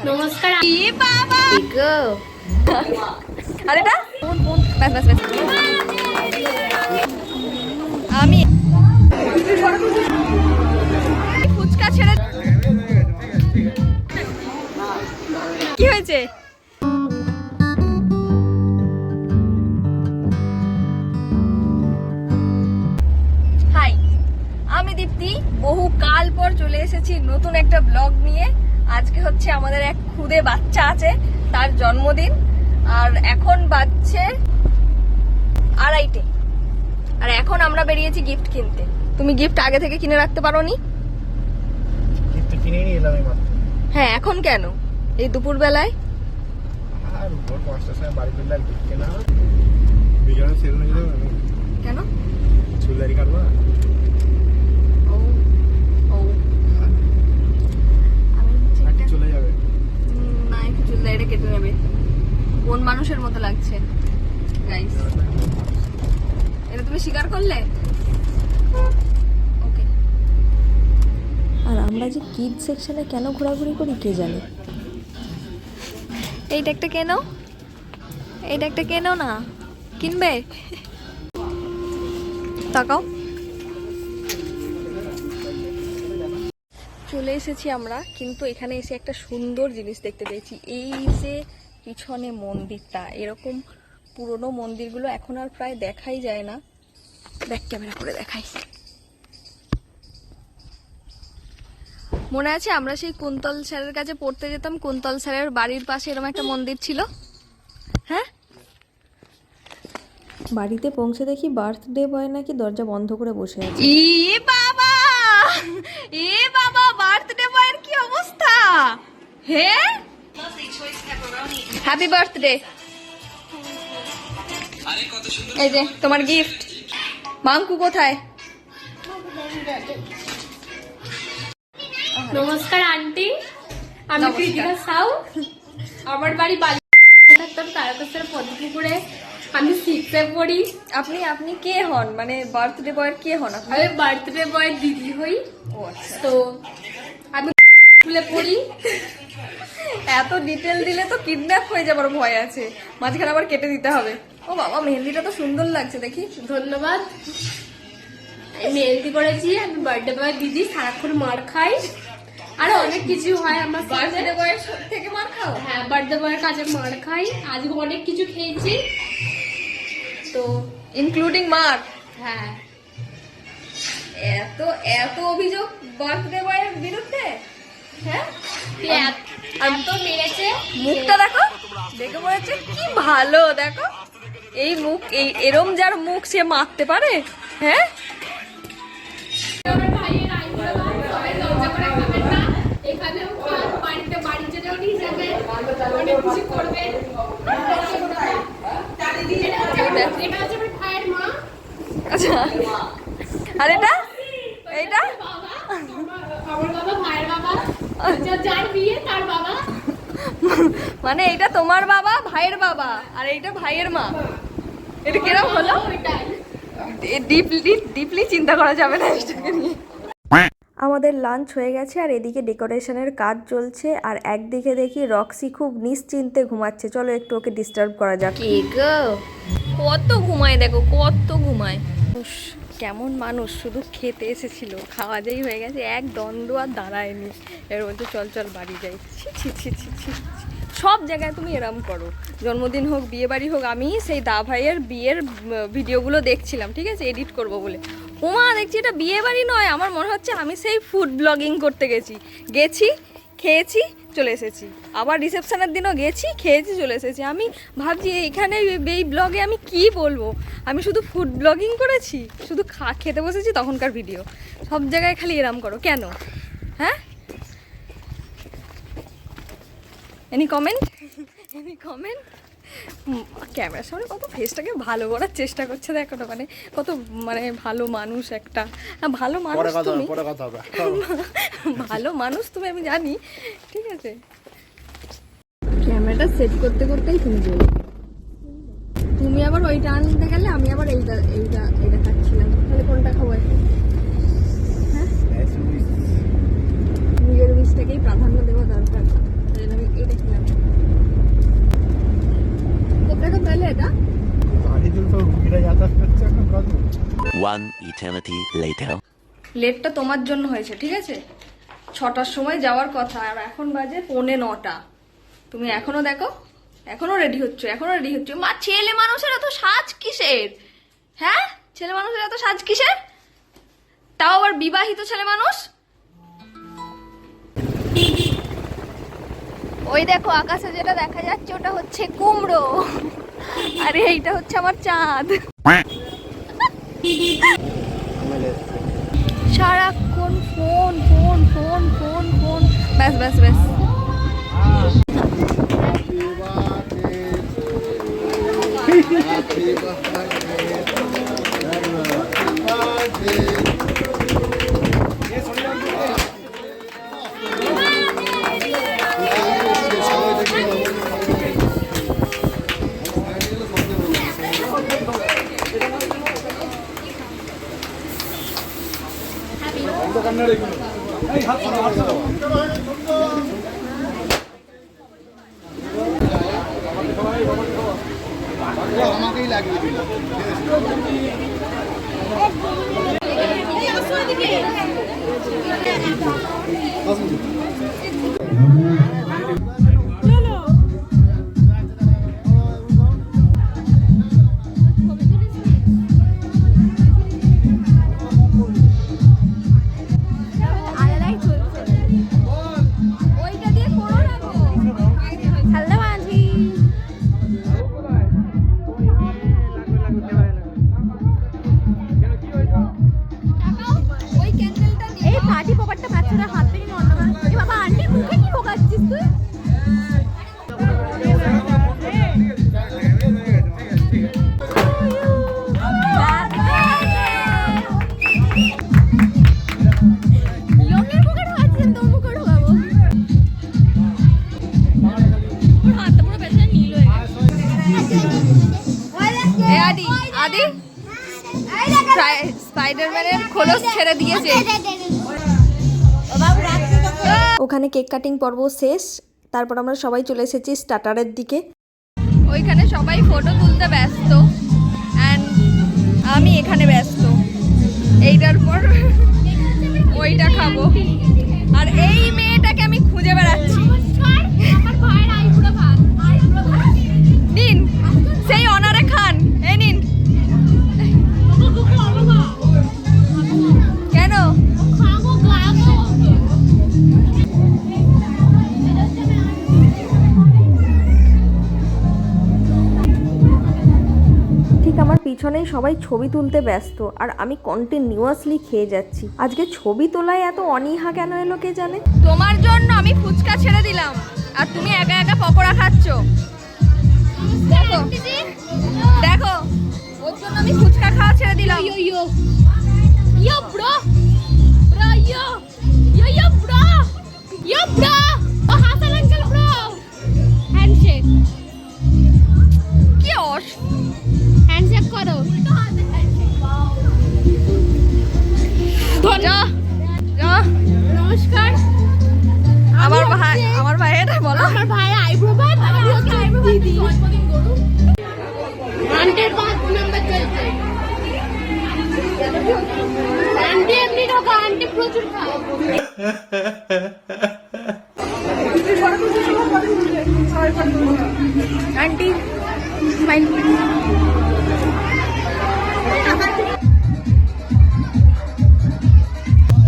নমস্কার। আরে আমি ফুচকা ছেড়ে কি হয়েছে? হাই, আমি দীপ্তি। বহু কাল পর চলে এসেছি নতুন একটা ব্লগ নিয়ে। আজকে হচ্ছে আমাদের এক খুদে বাচ্চা আছে, তার জন্মদিন। আর এখন বাজছে 2:30, আর এখন আমরা বেরিয়েছি গিফট কিনতে। তুমি গিফট আগে থেকে কিনে রাখতে পারোনি? গিফট কিনে নিয়ে এলাম এই মাত্র। হ্যাঁ, এখন কেন এই দুপুর বেলায়? আর ভোর 5টার সময় বাড়ি ফিরলে গিফট কেনা বিজয় সেলুনে যেতে হবে। কেন? চুলদারি কাটবো না? ও ও আমি নাকি চলে যাবে? না, একটু চুলদারিটা কেটে নেবে। কোন মানুষের মতো লাগছে গাইস? এটা তুমি স্বীকার করলে? ওকে। আর আমরা যে কিড সেকশনে কেন ঘোরাঘুরি করি কে জানে। এইটা একটা কেনো, এইটা একটা কেনো না, কিনবে? তাকাও। চলে এসেছি আমরা, কিন্তু এখানে এসে একটা সুন্দর জিনিস দেখতে পেয়েছি। এই যে পিছনে মন্দিরটা, এরকম পুরনো মন্দিরগুলো এখন আর প্রায় দেখাই যায় না। ব্যাক ক্যামেরা করে দেখাই। মনে আছে আমরা সেই কুন্তল স্যারের কাছে পড়তে যেতাম, কুন্তল স্যারের বাড়ির পাশে এরকম একটা মন্দির ছিল। হ্যাঁ, বাড়িতে পৌঁছে দেখি বার্থডে বয় নাকি দরজা বন্ধ করে বসে আছে। এ বাবা, এ বাবা, বার্থডে বয়ের কি অবস্থা! হ্যাঁ, হ্যাপি বার্থডে। এই যে তোমার গিফট। মাঙ্কু কোথায়? নমস্কার আন্টি, আমি নমস্কার। কৃতিকা সাউ। আমার বাড়ি বালি থাকতাম তারকেশ্বর পদ্মপুকুরে। আমি 6 পড়ি। আপনি আপনি কে হন? মানে বার্থডে বয়ের কে হন আপনি? আমি বার্থডে বয়ের দিদি হই। ও আচ্ছা। তো আমি স্কুলে পড়ি। এত ডিটেল দিলে তো কিডন্যাপ হয়ে যাবার ভয় আছে, মাঝখানে আবার কেটে দিতে হবে। ও বাবা, মেহেন্দিটা তো সুন্দর লাগছে দেখি। ধন্যবাদ। আমি মেহেন্দি করেছি। আমি বার্থডে বয়ের দিদি, সারাক্ষণ মার খাই। আরো অনেক কিছু হয় আমার সাথে। বার্থডে বয়ের থেকে মার খাও? হ্যাঁ, বার্থডে বয়ের কাছে মার খাই। আজকে অনেক কিছু খেয়েছি। তো ইনক্লুডিং মার? হ্যাঁ, এত এত অভিযোগ বার্থডে বয়ের বিরুদ্ধে? হ্যাঁ, আর তো মেরেছে। মুখটা দেখো, দেখে মনে হচ্ছে কি ভালো। দেখো এই মুখ, এই এরম যার মুখ সে মারতে পারে? হ্যাঁ, আমার ভাইয়ের আইবুড়ো ভাই, সবাই লজ্জা করে খাবেন না। এখানেও খান, বাড়িতে বাড়ি যেতেও নিয়ে যাবেন, অনেক কিছু করবেন। এটা হচ্ছে আমার ভাইয়ের মা। আচ্ছা। আর এটা, এইটা বাবা, আমার বাবা, ভাইয়ের বাবা, যার বিয়ে তার বাবা। মানে এটা তোমার বাবা, ভাইয়ের বাবা, আর এইটা ভাইয়ের মা। এটা কিরম হলো? ওইটাই। ডিপলি চিন্তা করা যাবে না এটাকে নিয়ে। আমাদের লাঞ্চ হয়ে গেছে আর এদিকে ডেকোরেশনের কাজ চলছে। আর একদিকে দেখি রক্সি খুব নিশ্চিন্তে ঘুমাচ্ছে। চলো একটু ওকে ডিস্টার্ব করা যাক। কি গো, কত ঘুমায় দেখো, কত ঘুমায়। উস, কেমন মানুষ, শুধু খেতে এসেছিল, খাওয়া যাই হয়ে গেছে, এক দ্বন্দ্ব আর দাঁড়ায়নি। এর বলতে চল চল বাড়ি যাই। ছি ছি ছি ছি ছি। সব জায়গায় তুমি এরম করো, জন্মদিন হোক, বিয়ে বাড়ি হোক। আমি সেই দা ভাইয়ের বিয়ের ভিডিওগুলো দেখছিলাম, ঠিক আছে, এডিট করব বলে। ওমা, দেখছি এটা বিয়ে বাড়ি নয়, আমার মনে হচ্ছে আমি সেই ফুড ব্লগিং করতে গেছি, খেয়েছি, চলে এসেছি। আবার রিসেপশনের দিনও গেছি, খেয়েছি, চলে এসেছি। আমি ভাবছি এইখানে এই ব্লগে আমি কি বলবো, আমি শুধু ফুড ব্লগিং করেছি, শুধু খেতে বসেছি তখনকার ভিডিও। সব জায়গায় খালি এরম করো কেন? হ্যাঁ, এনি কমেন্ট? ক্যামেরার সামনে কত ফেসটাকে ভালো করার চেষ্টা করছে, দেখো না, মানে কত মানে ভালো মানুষ একটা। ভালো মানুষ তুমি, ভালো মানুষ তুমি, আমি জানি, ঠিক আছে। ক্যামেরাটা সেট করতে করতেই তুমি বলো, তুমি আবার ওইটা আনতে গেলে, আমি আবার এইটা খাচ্ছিলাম। তাহলে কোনটা খাবো এখন? হ্যাঁ, নিজের বিষটাকেই প্রাধান্য দেওয়া দরকার। আমি One eternity later. লেটটা তোমার জন্য হয়েছে, ঠিক আছে? 6টার সময় যাওয়ার কথা আর এখন বাজে 8:45। তুমি এখনো দেখো, এখনো রেডি হচ্ছে, মা ছেলে মানুষের এত সাজ কিসের? হ্যাঁ, ছেলে মানুষের এত সাজ কিসের? তাও আবার বিবাহিত ছেলে মানুষ। ওই দেখো আকাশে যেটা দেখা যাচ্ছে ওটা হচ্ছে কুমড়ো, আর এইটা হচ্ছে আমার চাঁদ। সারাক্ষণ phone phone phone phone phone, ব্যাস ব্যাস ব্যাস। আমাকেই লাগবে। স্পাইডারম্যানের খোলস ছেড়ে দিয়েছে। ওখানে কেক কাটিং পর্ব শেষ, তারপর আমরা সবাই চলে এসেছি স্টার্টারের দিকে। ওইখানে সবাই ফটো তুলতে ব্যস্ত, অ্যান্ড আমি এখানে ব্যস্ত। এইটার পর ওইটা খাবো, আর এই মেয়েটাকে আমি খুঁজে বেড়াচ্ছি। নিন, সেই অনারে খান, এই নিন। কেন? ঠিক আমার পিছনেই সবাই ছবি তুলতে ব্যস্ত, আর আমি কন্টিনিউয়াসলি খেয়ে যাচ্ছি। আজকে ছবি তোলায় এত অনীহা কেন এলো কে জানে। তোমার জন্য আমি ফুচকা ছেড়ে দিলাম, আর তুমি একা একা পকোড়া খাচ্ছ। দেখো দেখো, ওর জন্য আমি ফুচকা খাওয়া ছেড়ে দিলাম। Yo, bro. Bro, yo. Yo, bro. Yo, bro. Oh, Hasan uncle, bro. Handshake. কি অস, Handshake করো। যা যা। নমস্কার। আমার ভাই এটা বলো। আমার ভাই আইব্রো ভাই, আমি ওকে আইব্রো ভাই দিদি। আন্টির 5 নাম্বার চলছে। আন্টি এমনি ঢোকা, আন্টি প্রচুর খায়। Aunty smile.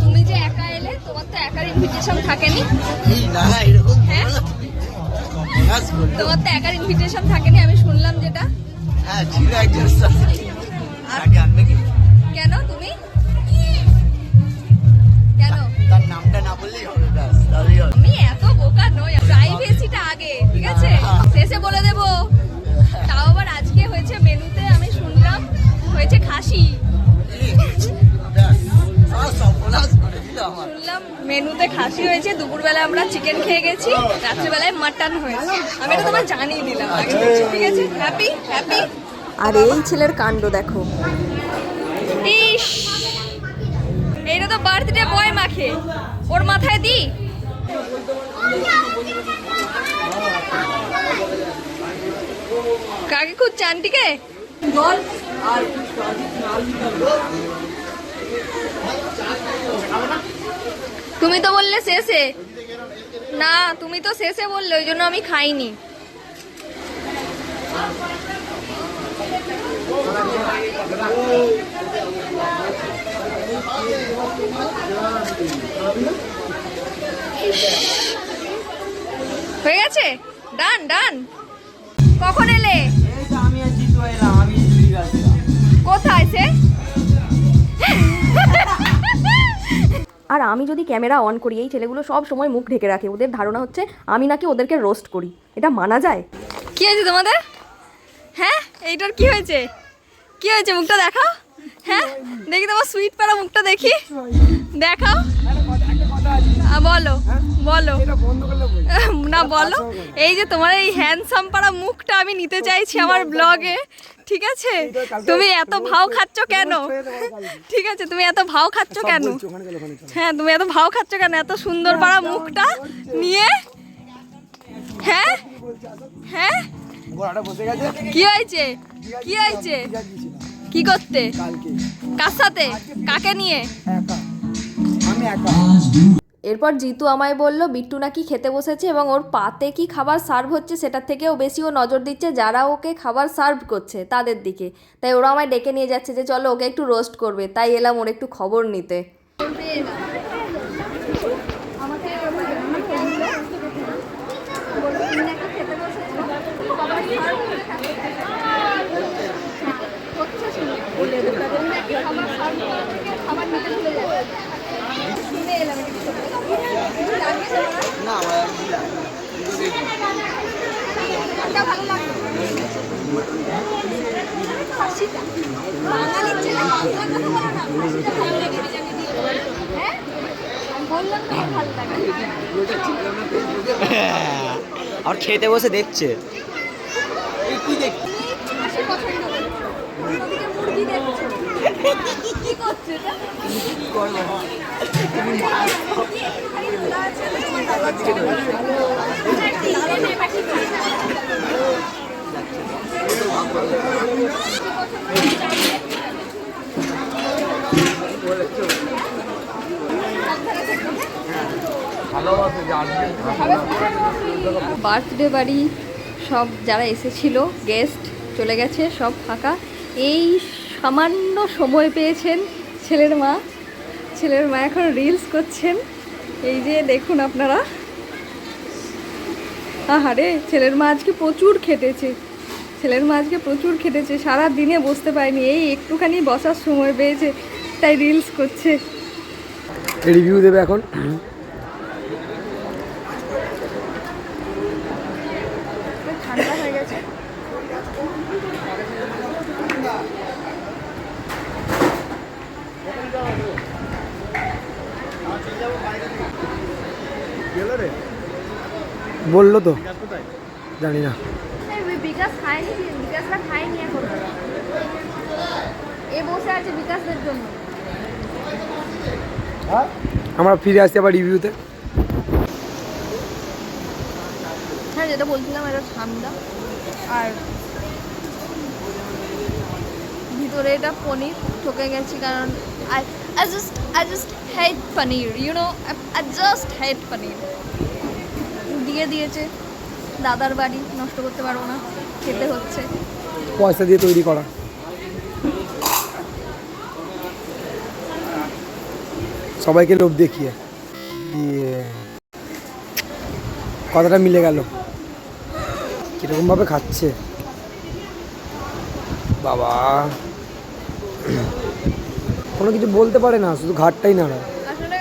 তুমি যে একা এলে, তোমার তো একার ইনভিটেশন থাকেনি। হ্যাঁ, তোমার তো একার ইনভিটেশন থাকেনি, আমি শুনলাম যেটা। কেন তুমি কেন? আমি এত বোকা নই, প্রাইভেসিটা আগে, ঠিক আছে? শেষে বলে দেবো। তাও আবার আজকে হয়েছে মেনুতে, আমি শুনলাম হয়েছে খাসি। শুনলাম মেনুতে খাসি হয়েছে, দুপুরবেলা আমরা চিকেন খেয়ে গেছি, রাত্রিবেলায় মাটন হয়েছে। আমি এটা তোমার জানিয়ে দিলাম আগে, ঠিক আছে? Happy happy. আর এই ছেলের কাণ্ড দেখো। ইস, এইটা তো বার্থডে বয় মাখে, ওর মাথায় দি। কাকে খুঁজছে? আন্টিকে? জল আর তুমি তো বললে শেষে, না তুমি তো শেষে বললে, ওই জন্য আমি খাইনি। হয়ে গেছে, ডান ডান। কখন এলে? কোথায় সে? আর আমি যদি ক্যামেরা অন করি, এই ছেলেগুলো সব সময় মুখ ঢেকে রাখে, ওদের ধারণা হচ্ছে আমি নাকি ওদেরকে রোস্ট করি। এটা মানা যায়? কি হয়েছে তোমাদের? হ্যাঁ, এইটার কি হয়েছে? কি হয়েছে? মুখটা দেখাও। হ্যাঁ দেখি তোমার সুইট পাড়া মুখটা দেখি, দেখাও। বলো বলো না, বলো। এই যে তোমার এই হ্যান্ডসাম পাড়া মুখটা আমি নিতে চাইছি আমার ব্লগে, ঠিক আছে? তুমি এত ভাও খাচ্ছ কেন? ঠিক আছে, তুমি এত ভাও খাচ্ছ কেন? হ্যাঁ, তুমি এত ভাও খাচ্ছ কেন এত সুন্দর পাড়া মুখটা নিয়ে? হ্যাঁ হ্যাঁ, কি হয়েছে? কি হয়েছে? কি করতে? কার সাথে? কাকে নিয়ে? এরপর জিতু আমায় বলল বিট্টু নাকি খেতে বসেছে এবং ওর পাতে কি খাবার সার্ভ হচ্ছে সেটার থেকেও বেশি ও নজর দিচ্ছে যারা ওকে খাবার সার্ভ করছে তাদের দিকে। তাই ওরা আমায় ডেকে নিয়ে যাচ্ছে যে চলো ওকে একটু রোস্ট করবে, তাই এলাম ওর একটু খবর নিতে। আর খেতে বসে দেখছে। বার্থডে বাড়ি সব যারা এসেছিল গেস্ট চলে গেছে, সব ফাঁকা। এই সামান্য সময় পেয়েছেন ছেলের মা। ছেলের মা এখন রিলস করছেন, এই যে দেখুন আপনারা। আহারে, ছেলের মা আজকে প্রচুর খেটেছে। ছেলের মা আজকে প্রচুর খেটেছে, সারা দিনে বসতে পারেনি, এই একটুখানি বসার সময় পেয়েছে তাই রিলস করছে। রিভিউ দেবে এখন। ঠান্ডা হয়ে গেছে। বললো তো, জানি না। বিকাশ খায়নি, বিকাশরা খায়নি এখন, এ বসে আছে বিকাশদের জন্য। আমরা ফিরে আসছি আবার রিভিউতে। হ্যাঁ, যেটা বলছিলাম এটা ঠান্ডা, আর ভিতরে এটা পনির। ঠকে গেছি কারণ I just hate paneer, you know, I just hate paneer. দিয়ে দিয়েছে দাদার বাড়ি, নষ্ট করতে পারবো না, খেতে হচ্ছে। পয়সা দিয়ে তৈরি করা। সবাইকে লোভ দেখিয়ে কথাটা মিলে গেল। কিরকম ভাবে খাচ্ছে বাবা, কোনো কিছু বলতে পারে না, শুধু ঘাটটাই না। আসলে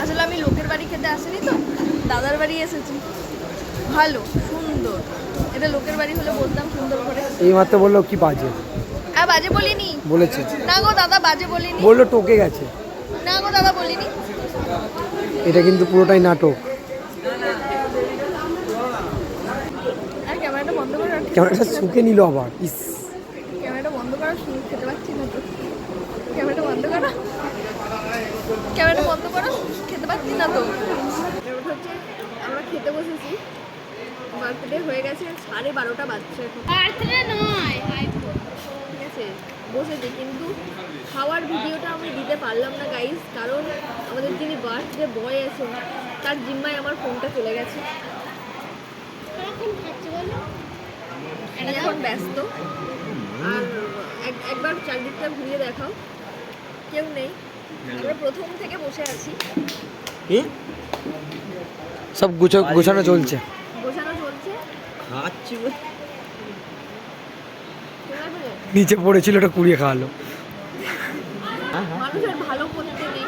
আসলে আমি লোকের বাড়ি খেতে আসিনি তো, দাদার বাড়ি এসেছি। ভালো, সুন্দর। এটা লোকের বাড়ি হলে বলতাম সুন্দর করে। এই মাত্র বললো কি বাজে। বাজে বলিনি, বলেছে। না গো দাদা, বাজে বলিনি। বললো টকে গেছে। না গো দাদা, বলিনি। এটা কিন্তু পুরোটাই নাটক। আর ক্যামেরাটা বন্ধ করে রাখ। ক্যামেরাটা শুকে নিল আবার। ইস, ক্যামেরাটা বন্ধ করো, খেতে পাচ্ছি না তো। ক্যামেরাটা বন্ধ করো, ক্যামেরাটা বন্ধ করো, খেতে পাচ্ছি না তো। আমরা খেতে বসেছি, বার্থডে হয়ে গেছে 12:30 বাজছে এখন, বার্থডে নয় আইফোন। ঠিক আছে বসেছি, কিন্তু খাওয়ার ভিডিওটা আমি দিতে পারলাম না গাইস, কারণ আমাদের যিনি বার্থডে বয় আছেন তার জিম্মায় আমার ফোনটা চলে গেছে। এখন খাচ্ছে বলো? আমি এখন ব্যস্ত। আর একবার চারদিকটা ঘুরিয়ে দেখাও, কেউ নেই, আমরা প্রথম থেকে বসে আছি, সব গোছানো চলছে। গোছানো চলছে। নিচে পড়েছিল, ওটা কুড়িয়ে খাওয়ালো। মানুষের ভালো করতে নেই,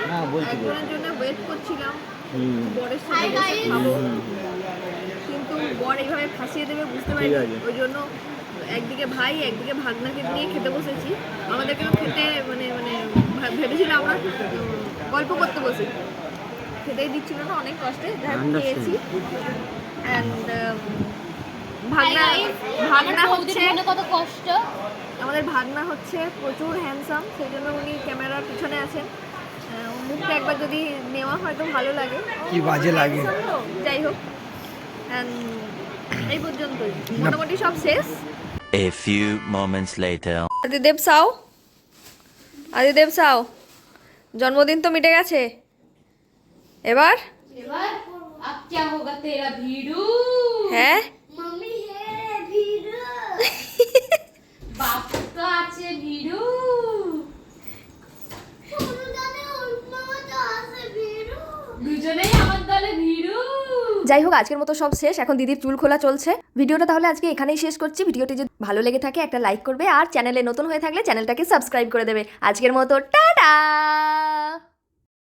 একজনের জন্য ওয়েট করছিলাম বরের সাথে বসে খাবো, কিন্তু বর এইভাবে ফাঁসিয়ে দেবে বুঝতে পারি, ওই জন্য একদিকে ভাই একদিকে ভাগনাকে নিয়ে খেতে বসেছি। আমাদেরকেও খেতে মানে মানে ভেবেছিলাম আমরা গল্প করতে বসি, খেতেই দিচ্ছিল না, অনেক কষ্টে খেয়েছি। অ্যান্ড ভাগনা হচ্ছে কত কষ্ট। আমাদের ভাগনা হচ্ছে প্রচুর হ্যান্ডসাম, সেই জন্য উনি ক্যামেরার পিছনে আছেন। মুখটা একবার যদি নেওয়া হয় তো ভালো লাগে, কি বাজে লাগে। handsome তো, যাই হোক। And এই পর্যন্তই, মোটামুটি সব শেষ। A few moments later. আদিদেব Sao জন্মদিন তো মিটে গেছে, এবার এবার अब क्या होगा तेरा भीड़ू? হ্যাঁ मम्मी है भीड़ू। बाप तो আছে भीड़ू। দুজনেই আমার দলে ভীড়ু। যাই হোক আজকের মতো সব শেষ, এখন দিদির চুল খোলা চলছে। ভিডিওটা তাহলে আজকে এখানেই শেষ করছি। ভিডিওটি যদি ভালো লেগে থাকে একটা লাইক করবে, আর চ্যানেলে নতুন হয়ে থাকলে চ্যানেলটাকে সাবস্ক্রাইব করে দেবে। আজকের মতো টাটা।